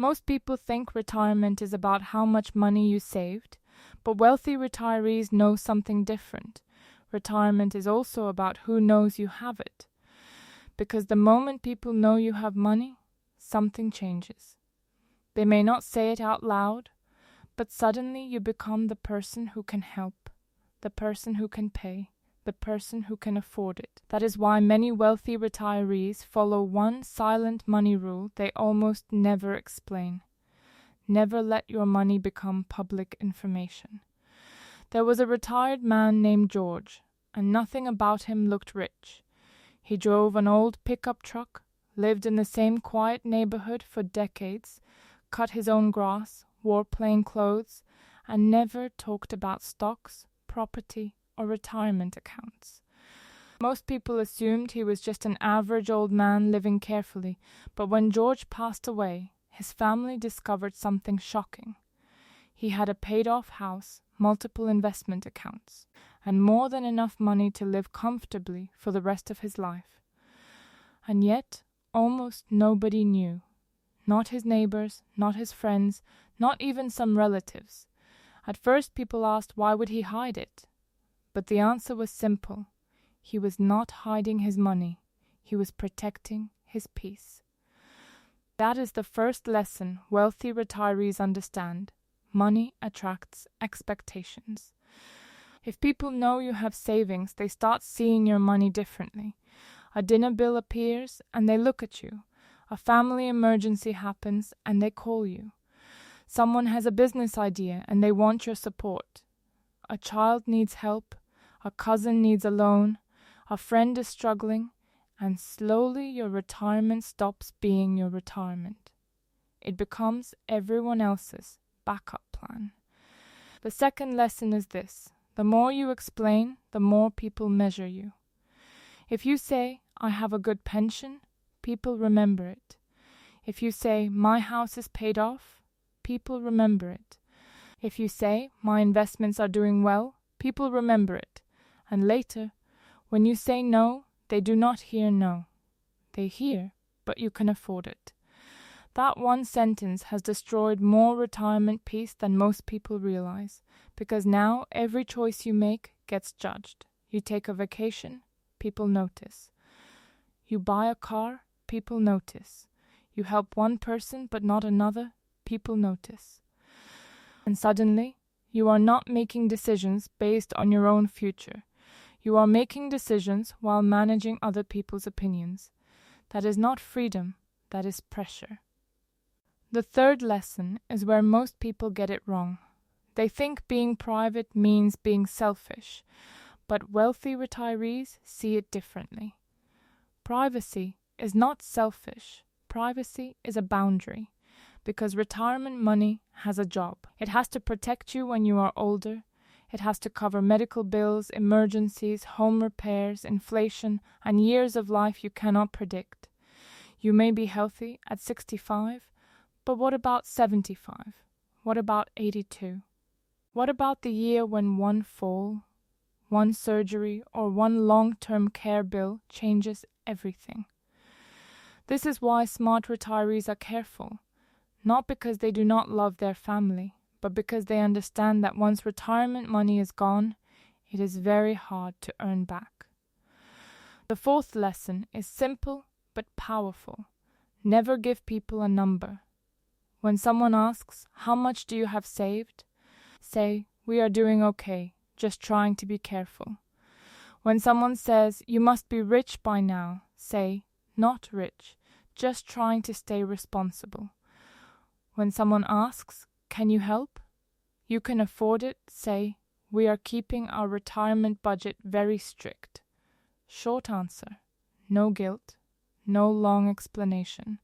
Most people think retirement is about how much money you saved, but wealthy retirees know something different. Retirement is also about who knows you have it. Because the moment people know you have money, something changes. They may not say it out loud, but suddenly you become the person who can help, the person who can pay, the person who can afford it. That is why many wealthy retirees follow one silent money rule they almost never explain. Never let your money become public information. There was a retired man named George, and nothing about him looked rich. He drove an old pickup truck, lived in the same quiet neighborhood for decades, cut his own grass, wore plain clothes, and never talked about stocks, property, or retirement accounts. Most people assumed he was just an average old man living carefully, but when George passed away, his family discovered something shocking. He had a paid-off house, multiple investment accounts, and more than enough money to live comfortably for the rest of his life. And yet, almost nobody knew. Not his neighbors, not his friends, not even some relatives. At first people asked why would he hide it? But the answer was simple. He was not hiding his money. He was protecting his peace. That is the first lesson wealthy retirees understand. Money attracts expectations. If people know you have savings, they start seeing your money differently. A dinner bill appears and they look at you. A family emergency happens and they call you. Someone has a business idea and they want your support. A child needs help. A cousin needs a loan. A friend is struggling. And slowly your retirement stops being your retirement. It becomes everyone else's backup plan. The second lesson is this. The more you explain, the more people measure you. If you say, I have a good pension, people remember it. If you say, my house is paid off, people remember it. If you say, my investments are doing well, people remember it. And later, when you say no, they do not hear no. They hear, but you can afford it. That one sentence has destroyed more retirement peace than most people realize, because now every choice you make gets judged. You take a vacation, people notice. You buy a car, people notice. You help one person but not another, people notice. And suddenly, you are not making decisions based on your own future. You are making decisions while managing other people's opinions. That is not freedom, that is pressure. The third lesson is where most people get it wrong. They think being private means being selfish, but wealthy retirees see it differently. Privacy is not selfish. Privacy is a boundary, because retirement money has a job. It has to protect you when you are older. It has to cover medical bills, emergencies, home repairs, inflation, and years of life you cannot predict. You may be healthy at 65, but what about 75? What about 82? What about the year when one fall, one surgery, or one long-term care bill changes everything? This is why smart retirees are careful, not because they do not love their family, but because they understand that once retirement money is gone, it is very hard to earn back. The fourth lesson is simple but powerful. Never give people a number. When someone asks, how much do you have saved? Say, we are doing okay, just trying to be careful. When someone says, you must be rich by now, say, not rich, just trying to stay responsible. When someone asks, can you help? You can afford it, say, we are keeping our retirement budget very strict. Short answer, no guilt, no long explanation.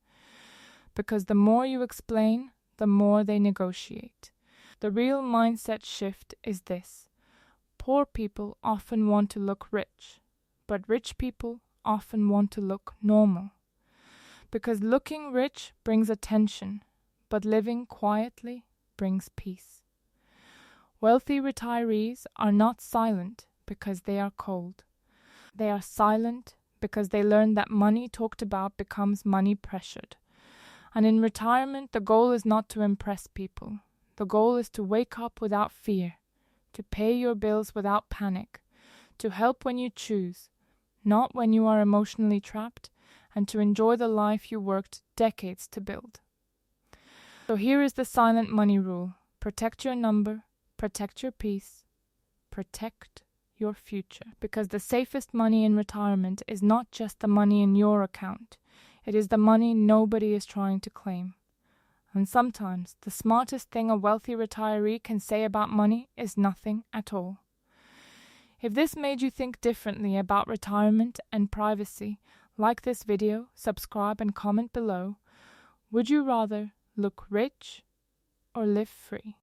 Because the more you explain, the more they negotiate. The real mindset shift is this. Poor people often want to look rich, but rich people often want to look normal. Because looking rich brings attention, but living quietly brings peace. Wealthy retirees are not silent because they are cold. They are silent because they learn that money talked about becomes money pressured. And in retirement, the goal is not to impress people. The goal is to wake up without fear, to pay your bills without panic, to help when you choose, not when you are emotionally trapped, and to enjoy the life you worked decades to build. So here is the silent money rule. Protect your number, protect your peace, protect your future. Because the safest money in retirement is not just the money in your account. It is the money nobody is trying to claim. And sometimes the smartest thing a wealthy retiree can say about money is nothing at all. If this made you think differently about retirement and privacy, like this video, subscribe and comment below. Would you rather look rich or live free?